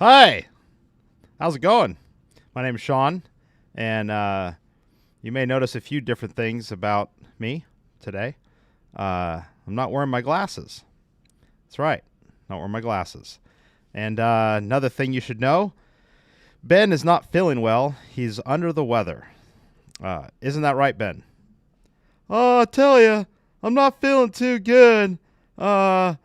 Hi, how's it going? My name is Sean, and you may notice a few different things about me today. I'm not wearing my glasses. That's right, not wearing my glasses. And another thing you should know, Ben is not feeling well. He's under the weather. Isn't that right, Ben? Oh, I tell you, I'm not feeling too good. That's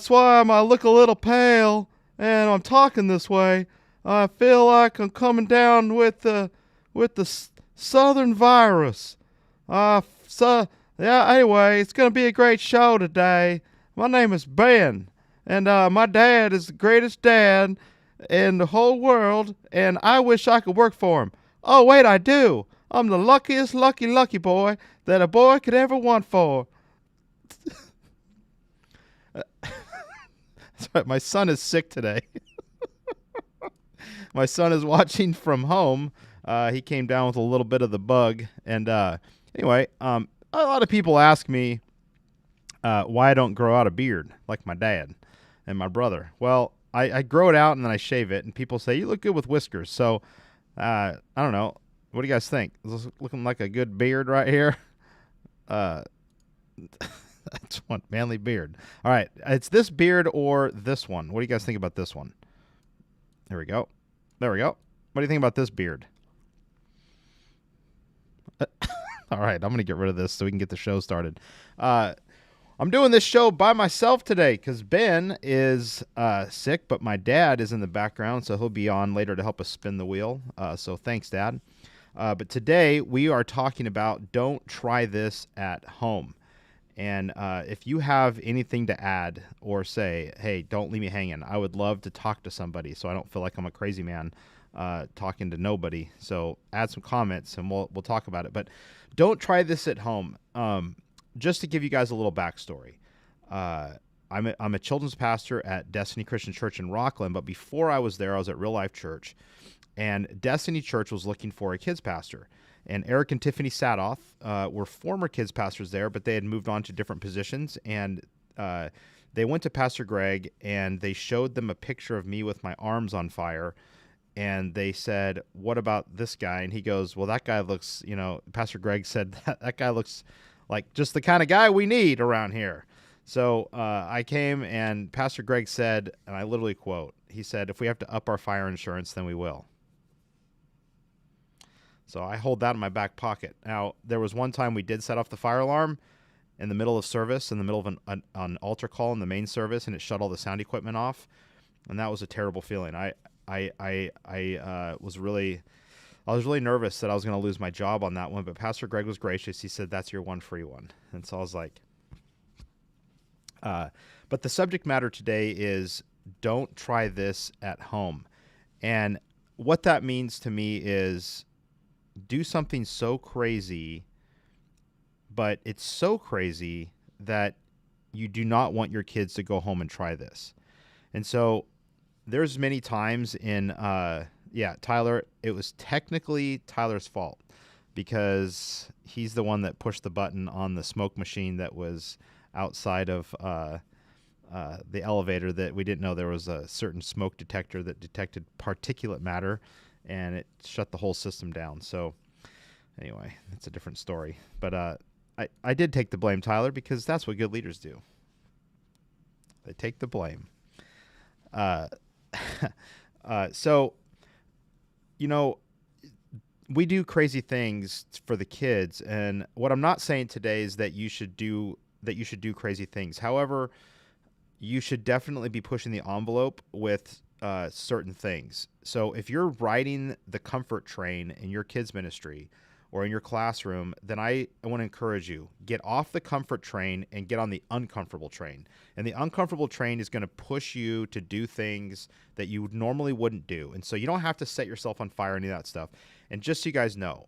why I look a little pale, and I'm talking this way. I feel like I'm coming down with the southern virus. So yeah. Anyway, it's gonna be a great show today. My name is Ben, and my dad is the greatest dad in the whole world, and I wish I could work for him. Oh wait, I do. I'm the luckiest lucky boy that a boy could ever want for. That's right. My son is sick today. My son is watching from home. He came down with a little bit of the bug. And anyway, a lot of people ask me why I don't grow out a beard like my dad and my brother. Well, I grow it out and then I shave it. And people say, you look good with whiskers. So I don't know. What do you guys think? Is this looking like a good beard right here? Uh, that's one manly beard. All right. It's this beard or this one. What do you guys think about this one? There we go. There we go. What do you think about this beard? All right, I'm going to get rid of this so we can get the show started. I'm doing this show by myself today because Ben is sick, but my dad is in the background, so he'll be on later to help us spin the wheel. So thanks, Dad. But today we are talking about don't try this at home. And if you have anything to add or say, hey, don't leave me hanging, I would love to talk to somebody so I don't feel like I'm a crazy man talking to nobody. So add some comments and we'll talk about it. But don't try this at home. Just to give you guys a little backstory, I'm a children's pastor at Destiny Christian Church in Rockland. But before I was there, I was at Real Life Church. And Destiny Church was looking for a kids pastor. And Eric and Tiffany Sadoff were former kids pastors there, but they had moved on to different positions. And they went to Pastor Greg, and they showed them a picture of me with my arms on fire. And they said, what about this guy? And he goes, well, that guy looks, Pastor Greg said, that guy looks like just the kind of guy we need around here. So I came, and Pastor Greg said, and I literally quote, he said, if we have to up our fire insurance, then we will. So I hold that in my back pocket. Now, there was one time we did set off the fire alarm in the middle of service, in the middle of an altar call in the main service, and it shut all the sound equipment off, and that was a terrible feeling. I was really nervous that I was going to lose my job on that one, but Pastor Greg was gracious. He said, that's your one free one. And so I was like, but the subject matter today is don't try this at home. And what that means to me is do something so crazy, but it's so crazy that you do not want your kids to go home and try this. And so there's many times in, Tyler, it was technically Tyler's fault because he's the one that pushed the button on the smoke machine that was outside of the elevator that we didn't know there was a certain smoke detector that detected particulate matter, and it shut the whole system down. So anyway, that's a different story. But I did take the blame, Tyler, because that's what good leaders do. They take the blame. So, we do crazy things for the kids, and what I'm not saying today is that you should do crazy things. However, you should definitely be pushing the envelope with certain things. So if you're riding the comfort train in your kids' ministry or in your classroom, then I want to encourage you, get off the comfort train and get on the uncomfortable train. And the uncomfortable train is going to push you to do things that you normally wouldn't do. And so you don't have to set yourself on fire, any of that stuff. And just so you guys know,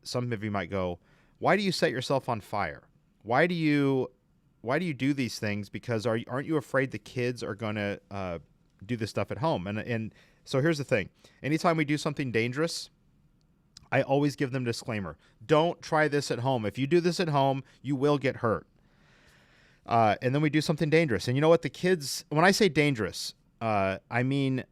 some of you might go, why do you set yourself on fire? Why do you do these things? Because aren't you afraid the kids are going to do this stuff at home? And so here's the thing. Anytime we do something dangerous, I always give them a disclaimer. Don't try this at home. If you do this at home, you will get hurt. And then we do something dangerous. And you know what? The kids, when I say dangerous, I mean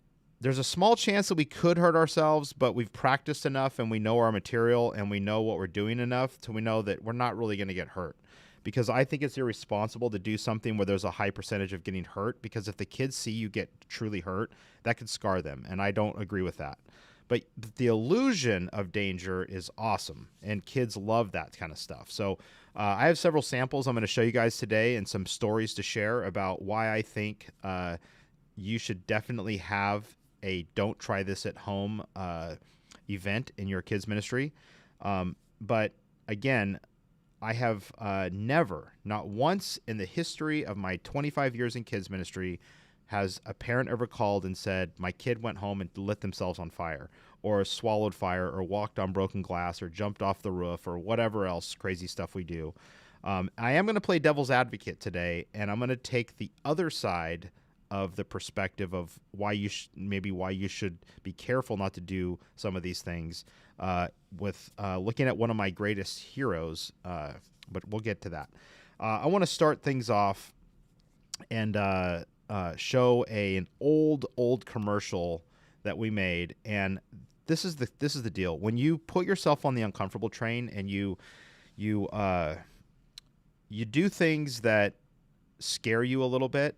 there's a small chance that we could hurt ourselves, but we've practiced enough and we know our material and we know what we're doing enough to we know that we're not really going to get hurt. Because I think it's irresponsible to do something where there's a high percentage of getting hurt, because if the kids see you get truly hurt, that could scar them, and I don't agree with that. But the illusion of danger is awesome, and kids love that kind of stuff. So I have several samples I'm going to show you guys today and some stories to share about why I think you should definitely have a don't try this at home event in your kids ministry. But again, I have never, not once in the history of my 25 years in kids ministry, has a parent ever called and said, my kid went home and lit themselves on fire, or swallowed fire, or walked on broken glass, or jumped off the roof, or whatever else crazy stuff we do. I am going to play devil's advocate today, and I'm going to take the other side of the perspective of why you why you should be careful not to do some of these things with looking at one of my greatest heroes, but we'll get to that. I want to start things off and show an old commercial that we made, and this is the deal. When you put yourself on the uncomfortable train and you do things that scare you a little bit,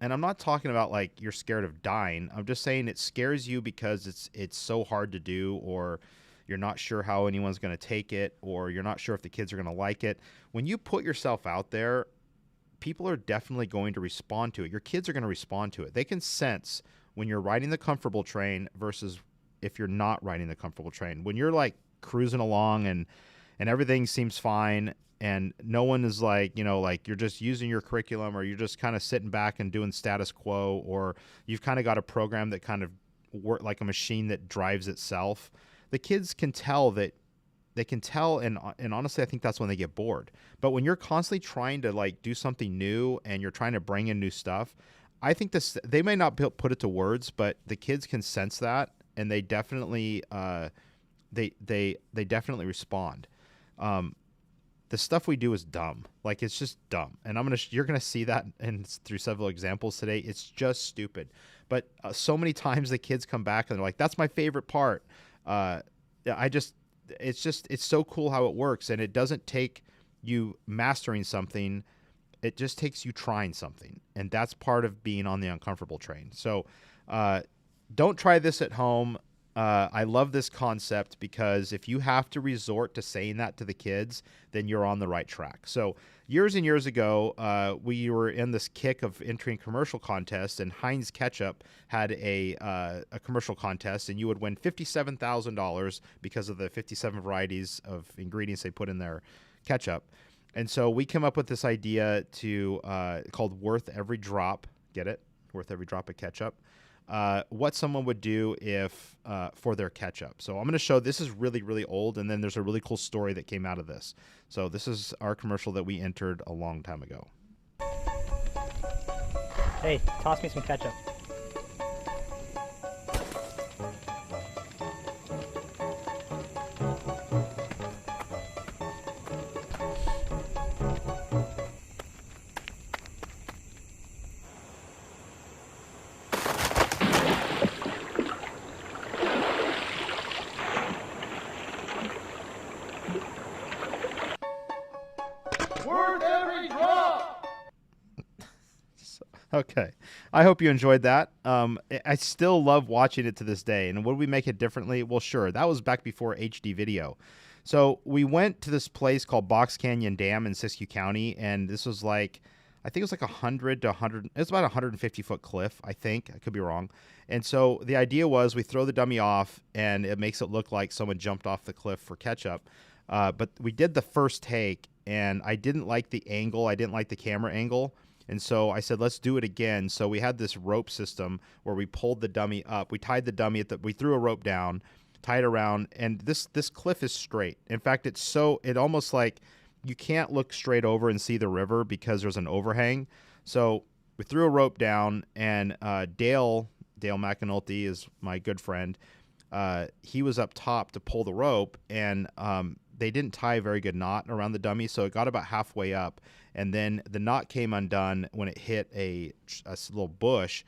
and I'm not talking about like you're scared of dying. I'm just saying it scares you because it's so hard to do, or you're not sure how anyone's going to take it, or you're not sure if the kids are going to like it. When you put yourself out there, people are definitely going to respond to it. Your kids are going to respond to it. They can sense when you're riding the comfortable train versus if you're not riding the comfortable train. When you're like cruising along and everything seems fine, and no one is like, like you're just using your curriculum, or you're just kind of sitting back and doing status quo, or you've kind of got a program that kind of work like a machine that drives itself. The kids can tell that. They can tell, and honestly, I think that's when they get bored. But when you're constantly trying to like do something new and you're trying to bring in new stuff, I think they may not put it to words, but the kids can sense that, and they definitely they definitely respond. The stuff we do is dumb. Like, it's just dumb, and you're gonna see that through several examples today. It's just stupid, but so many times the kids come back and they're like, "That's my favorite part." It's so cool how it works, and it doesn't take you mastering something. It just takes you trying something, and that's part of being on the uncomfortable train. So don't try this at home. I love this concept because if you have to resort to saying that to the kids, then you're on the right track. So years and years ago, we were in this kick of entering commercial contests, and Heinz Ketchup had a commercial contest, and you would win $57,000 because of the 57 varieties of ingredients they put in their ketchup. And so we came up with this idea called Worth Every Drop. Get it? Worth Every Drop of Ketchup. What someone would do if for their ketchup. So I'm going to show, this is really, really old, and then there's a really cool story that came out of this. So this is our commercial that we entered a long time ago. Hey, toss me some ketchup. Okay. I hope you enjoyed that. I still love watching it to this day. And would we make it differently? Well, sure. That was back before HD video. So we went to this place called Box Canyon Dam in Siskiyou County, and this was like, I think it was like 100 to 100. It's about a 150-foot cliff, I think. I could be wrong. And so the idea was we throw the dummy off, and it makes it look like someone jumped off the cliff for ketchup. But we did the first take, and I didn't like the angle. I didn't like the camera angle. And so I said, let's do it again. So we had this rope system where we pulled the dummy up. We tied the dummy we threw a rope down, tied around, and this cliff is straight. In fact, it almost like you can't look straight over and see the river because there's an overhang. So we threw a rope down, and Dale McAnulty is my good friend. He was up top to pull the rope, and they didn't tie a very good knot around the dummy, so it got about halfway up, and then the knot came undone when it hit a little bush,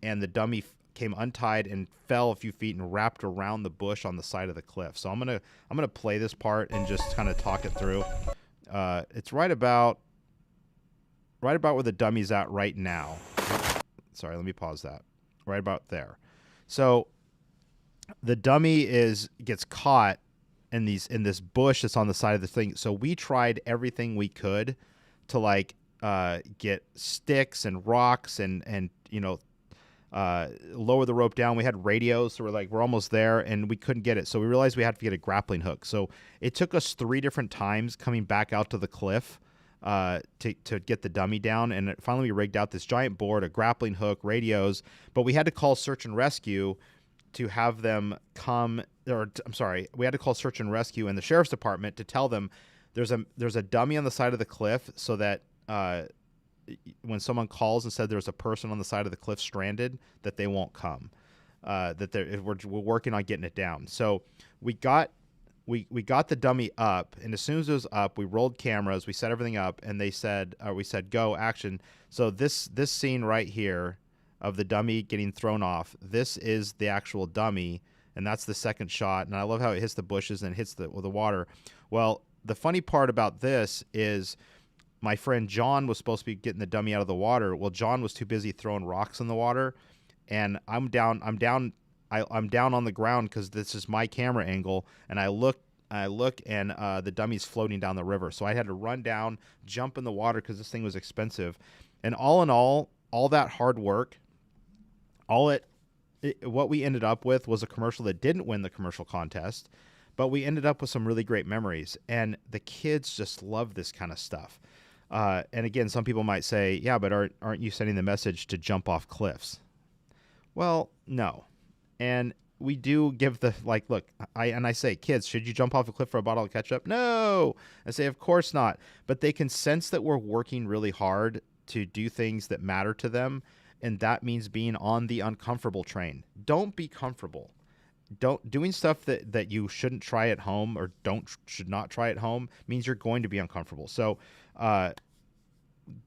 and the dummy came untied and fell a few feet and wrapped around the bush on the side of the cliff. So I'm gonna play this part and just kind of talk it through. It's right about where the dummy's at right now. Sorry, let me pause that. Right about there. So the dummy gets caught in this bush that's on the side of the thing. So we tried everything we could to like get sticks and rocks and lower the rope down. We had radios, so we're almost there, and we couldn't get it. So we realized we had to get a grappling hook. So it took us 3 different times coming back out to the cliff to get the dummy down, and finally we rigged out this giant board, a grappling hook, radios, but we had to call search and rescue to have them come. We had to call search and rescue and the sheriff's department to tell them there's a dummy on the side of the cliff, so that when someone calls and said there's a person on the side of the cliff stranded, that they won't come. We're working on getting it down. So we got the dummy up, and as soon as it was up, we rolled cameras, we set everything up, and we said go, action. So this scene right here of the dummy getting thrown off, this is the actual dummy, and that's the second shot. And I love how it hits the bushes and hits the water. Well, the funny part about this is my friend John was supposed to be getting the dummy out of the water. Well, John was too busy throwing rocks in the water, and I'm down on the ground because this is my camera angle, and I look, and the dummy's floating down the river. So I had to run down, jump in the water because this thing was expensive. And all in all that hard work, what we ended up with was a commercial that didn't win the commercial contest, but we ended up with some really great memories, and the kids just love this kind of stuff. And again, some people might say, yeah, but aren't you sending the message to jump off cliffs? Well, no. And we do give look, I say, kids, should you jump off a cliff for a bottle of ketchup? No. I say, of course not. But they can sense that we're working really hard to do things that matter to them, and that means being on the uncomfortable train. Don't be comfortable. Doing stuff that you shouldn't try at home or should not try at home means you're going to be uncomfortable. So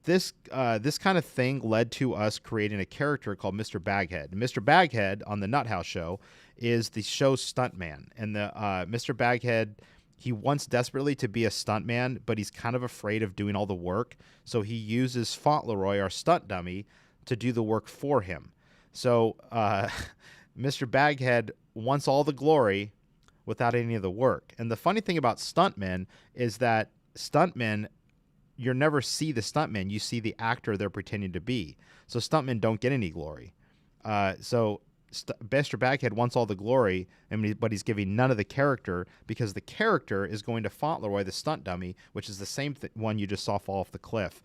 this kind of thing led to us creating a character called Mr. Baghead. Mr. Baghead on the Nut House show is the show's stuntman, and the Mr. Baghead, he wants desperately to be a stuntman, but he's kind of afraid of doing all the work, so he uses Fauntleroy, our stunt dummy, to do the work for him. So Mr. Baghead wants all the glory without any of the work. And the funny thing about stuntmen is that stuntmen, you never see the stuntman, you see the actor they're pretending to be. So stuntmen don't get any glory. So Mr. Baghead wants all the glory, but he's giving none of the character, because the character is going to Fauntleroy, the stunt dummy, which is the same one you just saw fall off the cliff.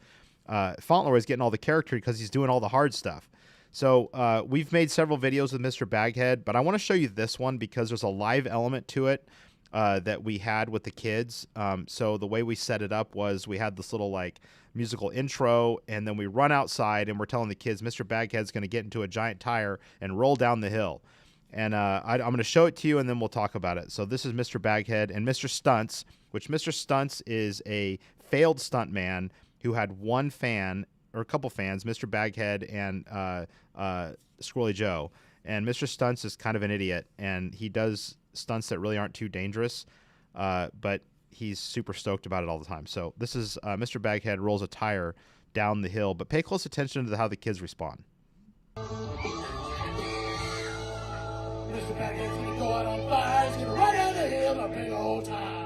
Fauntleroy's getting all the character because he's doing all the hard stuff. So we've made several videos with Mr. Baghead, but I want to show you this one because there's a live element to it that we had with the kids. So the way we set it up was we had this little musical intro, and then we run outside and we're telling the kids Mr. Baghead's going to get into a giant tire and roll down the hill. And I'm going to show it to you, and then we'll talk about it. So this is Mr. Baghead and Mr. Stunts, which Mr. Stunts is a failed stuntman who had one fan, or a couple fans, Mr. Baghead and Squirrely Joe. And Mr. Stunts is kind of an idiot, and he does stunts that really aren't too dangerous, but he's super stoked about it all the time. So this is Mr. Baghead rolls a tire down the hill, but pay close attention to how the kids respond. Mr. Baghead's gonna go out on fire, he's gonna run down the hill, a big old tire.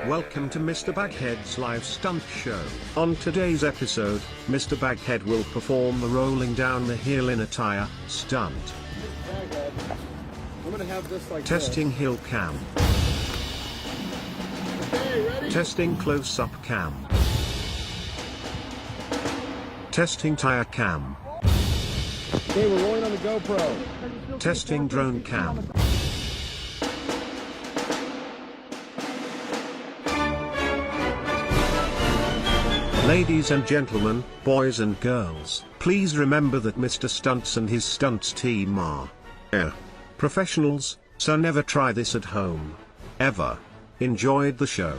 Welcome to Mr. Baghead's live stunt show. On today's episode, Mr. Baghead will perform the rolling down the hill in a tire stunt. I'm gonna have this like Testing hill cam. Okay, ready? Testing close-up cam. Testing tire cam. Okay, we're rolling on the GoPro. Testing drone cam. Ladies and gentlemen, boys and girls, please remember that Mr. Stunts and his stunts team are professionals, so never try this at home. Ever. Enjoyed the show.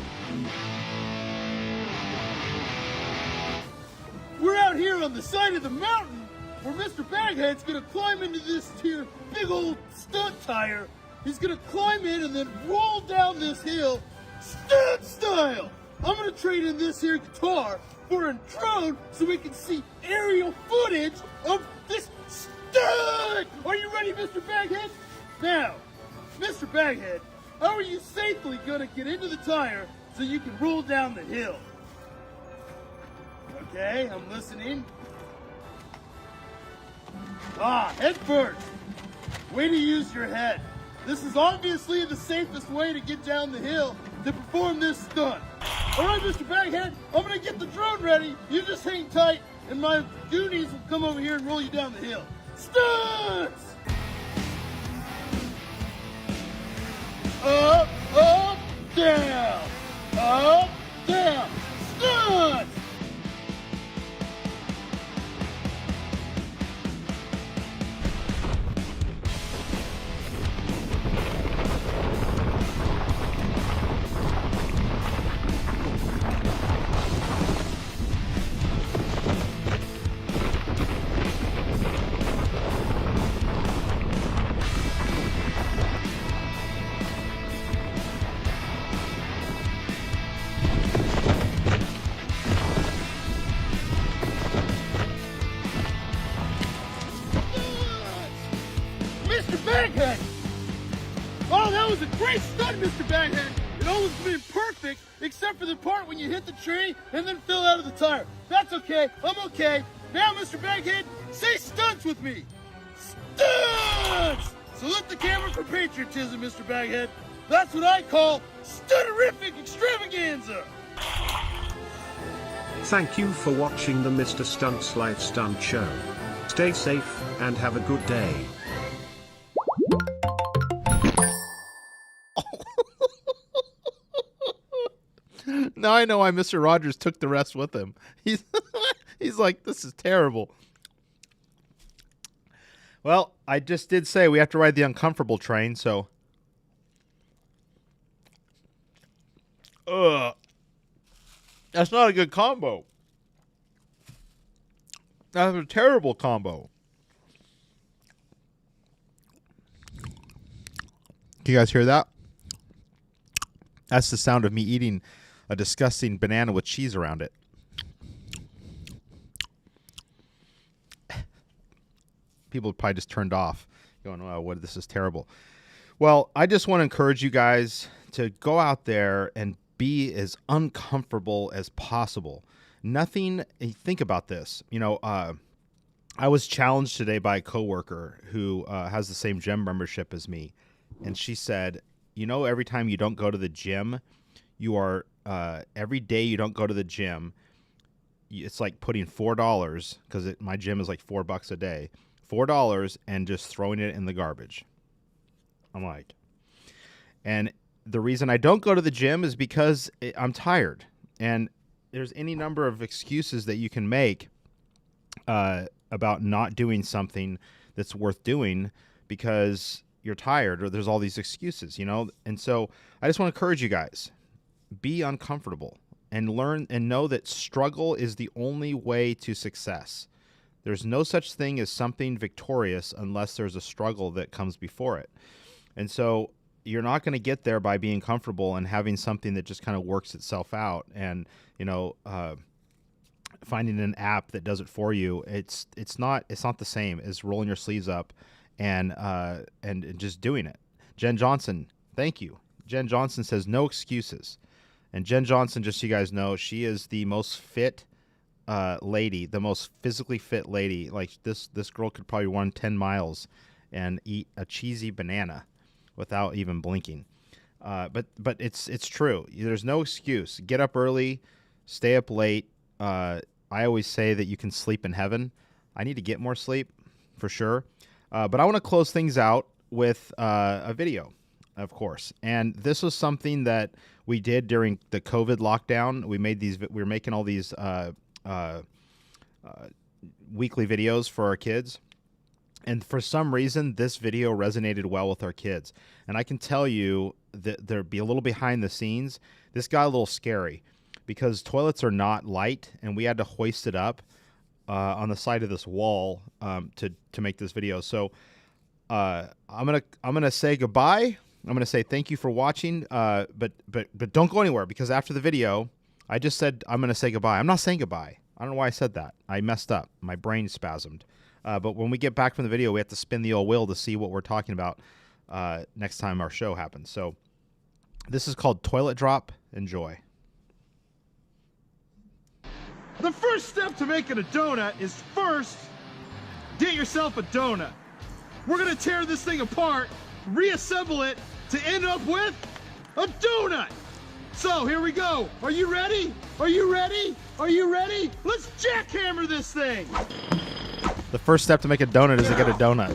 We're out here on the side of the mountain where Mr. Baghead's gonna climb into this here big old stunt tire. He's gonna climb in and then roll down this hill stunt style. I'm gonna trade in this here guitar for a drone so we can see aerial footage of this stunt. Are you ready, Mr. Baghead? Now, Mr. Baghead, how are you safely gonna get into the tire so you can roll down the hill? Okay, I'm listening. Head first. Way to use your head. This is obviously the safest way to get down the hill to perform this stunt. All right, Mr. Baghead, I'm gonna get the drone ready. You just hang tight, and my goonies will come over here and roll you down the hill. Stunts! Up, up, down. Up, down. Stunts! Mr. Baghead! Oh, that was a great stunt, Mr. Baghead! It almost been perfect, except for the part when you hit the tree and then fell out of the tire. That's okay, I'm okay. Now, Mr. Baghead, say stunts with me! Stunts! Salute the camera for patriotism, Mr. Baghead. That's what I call stunterific extravaganza! Thank you for watching the Mr. Stunts Live Stunt Show. Stay safe and have a good day. Now I know why Mr. Rogers took the rest with him. He's like, this is terrible. Well, I just did say we have to ride the uncomfortable train, so. That's not a good combo. That's a terrible combo. Can you guys hear that? That's the sound of me eating a disgusting banana with cheese around it. People probably just turned off, going, "Oh, what? This is terrible." Well, I just want to encourage you guys to go out there and be as uncomfortable as possible. Nothing. Think about this. I was challenged today by a coworker who has the same gym membership as me, and she said, every time you don't go to the gym, you are every day you don't go to the gym, it's like putting $4 because my gym is like $4 a day, $4 and just throwing it in the garbage. I'm like, and the reason I don't go to the gym is because I'm tired, and there's any number of excuses that you can make about not doing something that's worth doing because you're tired, or there's all these excuses, And so I just want to encourage you guys, be uncomfortable and learn and know that struggle is the only way to success. There's no such thing as something victorious unless there's a struggle that comes before it. And so you're not going to get there by being comfortable and having something that just kind of works itself out and, finding an app that does it for you. It's not the same as rolling your sleeves up and just doing it. Jen Johnson, thank you. Jen Johnson says no excuses. And Jen Johnson, just so you guys know, she is the most fit lady, the most physically fit lady. Like this girl could probably run 10 miles and eat a cheesy banana without even blinking. But it's true. There's no excuse. Get up early, stay up late. I always say that you can sleep in heaven. I need to get more sleep for sure. But I want to close things out with a video, of course. And this was something that we did during the COVID lockdown. We were making all these weekly videos for our kids. And for some reason, this video resonated well with our kids. And I can tell you that there'd be a little behind the scenes. This got a little scary because toilets are not light, and we had to hoist it up on the side of this wall to make this video. So I'm gonna say goodbye. I'm gonna say thank you for watching. But don't go anywhere, because after the video, I just said I'm gonna say goodbye. I'm not saying goodbye. I don't know why I said that. I messed up. My brain spasmed. But when we get back from the video, we have to spin the old wheel to see what we're talking about next time our show happens. So this is called Toilet Drop. Enjoy. The first step to making a donut is first, get yourself a donut. We're gonna tear this thing apart, reassemble it to end up with a donut. So here we go. Are you ready? Are you ready? Are you ready? Let's jackhammer this thing. The first step to make a donut is to get a donut.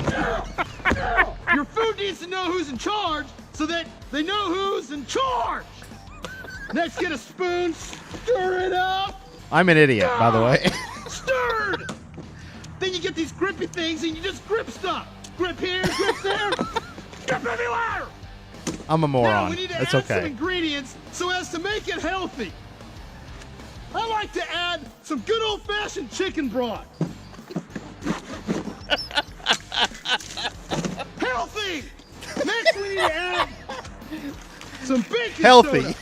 Your food needs to know who's in charge so that they know who's in charge. Next, get a spoon, stir it up. I'm an idiot, by the way. Stirred. Then you get these grippy things and you just grip stuff. Grip here, grip there, grip everywhere. I'm a Now moron. we need to It's add some okay. ingredients so as to make it healthy. I like to add some good old-fashioned chicken broth. Healthy! Next we need to add some baking Healthy. soda.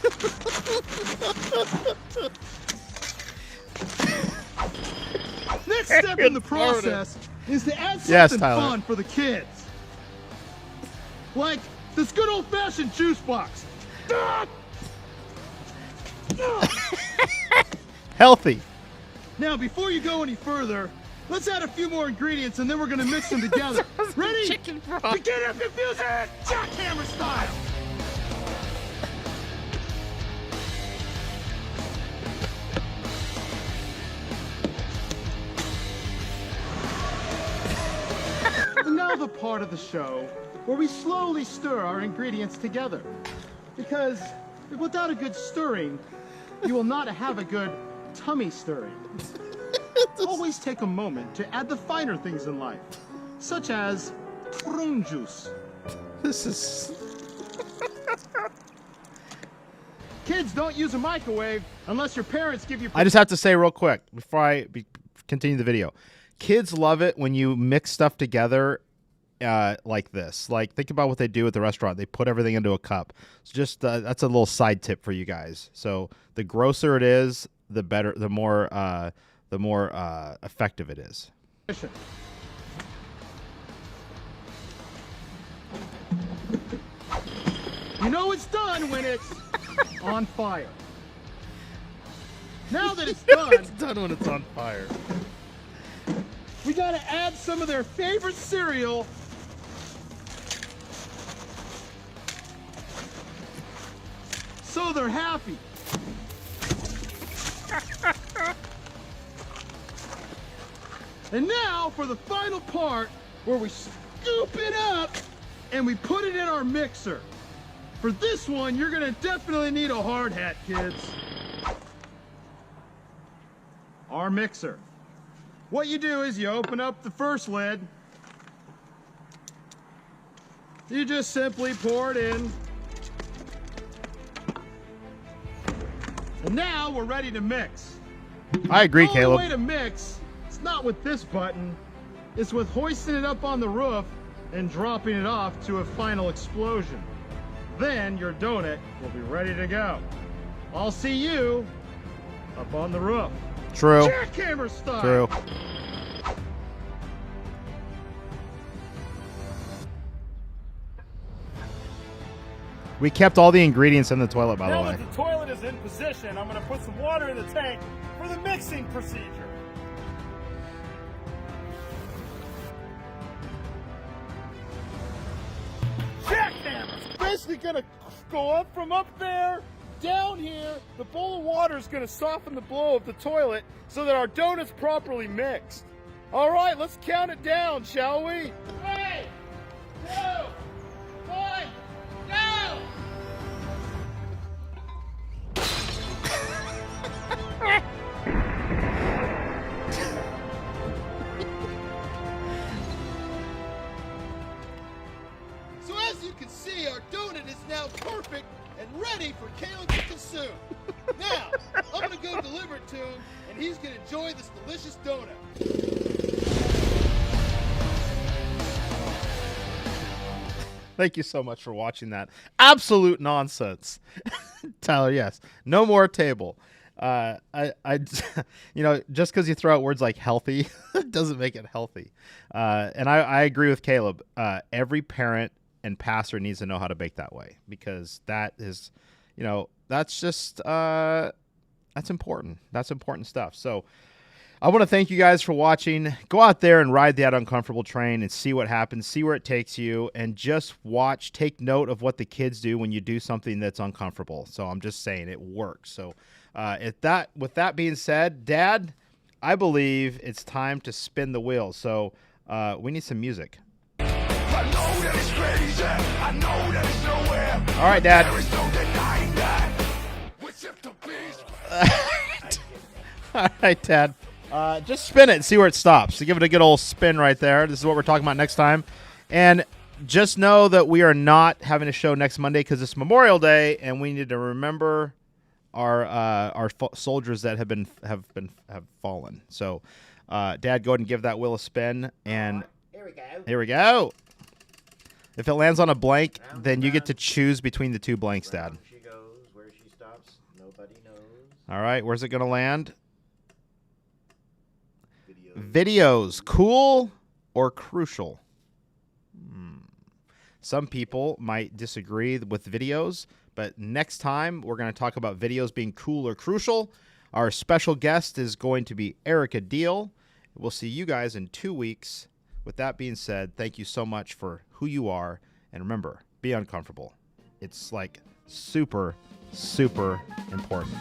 Next step in the process is to add Yes, something Tyler. fun for the kids. Like this good old-fashioned juice box. Healthy. Now, before you go any further, let's add a few more ingredients and then we're gonna mix them together. Ready? Chicken broth. Begin to confuse it! Jackhammer style! And now the part of the show where we slowly stir our ingredients together. Because without a good stirring, you will not have a good tummy stirring. Always take a moment to add the finer things in life, such as prune juice. This is... Kids, don't use a microwave unless your parents give you... I just have to say real quick before I continue the video. Kids love it when you mix stuff together like this. Like, think about what they do at the restaurant. They put everything into a cup. So just that's a little side tip for you guys. So the grosser it is, the better, the more effective it is. You know it's done when it's on fire. Now that it's done, It's done when it's on fire. we gotta add some of their favorite cereal. So they're happy. And now for the final part where we scoop it up and we put it in our mixer. For this one, you're gonna definitely need a hard hat, kids. Our mixer. What you do is you open up the first lid. You just simply pour it in. And now we're ready to mix. I agree, The Caleb. only way to mix, it's not with this button, it's with hoisting it up on the roof and dropping it off to a final explosion. Then your donut will be ready to go. I'll see you up on the roof. True. Jackhammer style. True. We kept all the ingredients in the toilet, by the Now way. that the toilet is in position, I'm going to put some water in the tank for the mixing procedure. Jackhammer! Basically going to go up from up there, down here. The bowl of water is going to soften the blow of the toilet so that our donut's properly mixed. All right, let's count it down, shall we? 3, 1, go! So as you can see, our donut is now perfect and ready for Caleb to consume. Now, I'm gonna go deliver it to him, and he's gonna enjoy this delicious donut. Thank you so much for watching that. Absolute nonsense. Tyler, yes. No more table. You know, just because you throw out words like healthy doesn't make it healthy. And I agree with Caleb. Every parent and pastor needs to know how to bake that way, because that is, you know, that's just, that's important. That's important stuff. So I want to thank you guys for watching. Go out there and ride that uncomfortable train and see what happens, see where it takes you, and just watch, take note of what the kids do when you do something that's uncomfortable. So I'm just saying it works. So with that being said, Dad, I believe it's time to spin the wheel. So we need some music. I know that it's crazy. I know that it's nowhere. All right, Dad. There is no denying that. Except the beast. All right, Dad. Just spin it and see where it stops. So give it a good old spin right there. This is what we're talking about next time. And just know that we are not having a show next Monday because it's Memorial Day, and we need to remember our soldiers that have fallen. So, Dad, go ahead and give that wheel a spin. And Here we go. here we go. If it lands on a blank, then you get to choose between the two blanks, Dad. Round she goes, where she stops, nobody knows. All right, where's it going to land? Videos. Videos, cool or crucial? Some people might disagree with videos, but next time we're going to talk about videos being cool or crucial. Our special guest is going to be Erica Deal. We'll see you guys in 2 weeks. With that being said, thank you so much for who you are. And remember, be uncomfortable. It's like super, super important.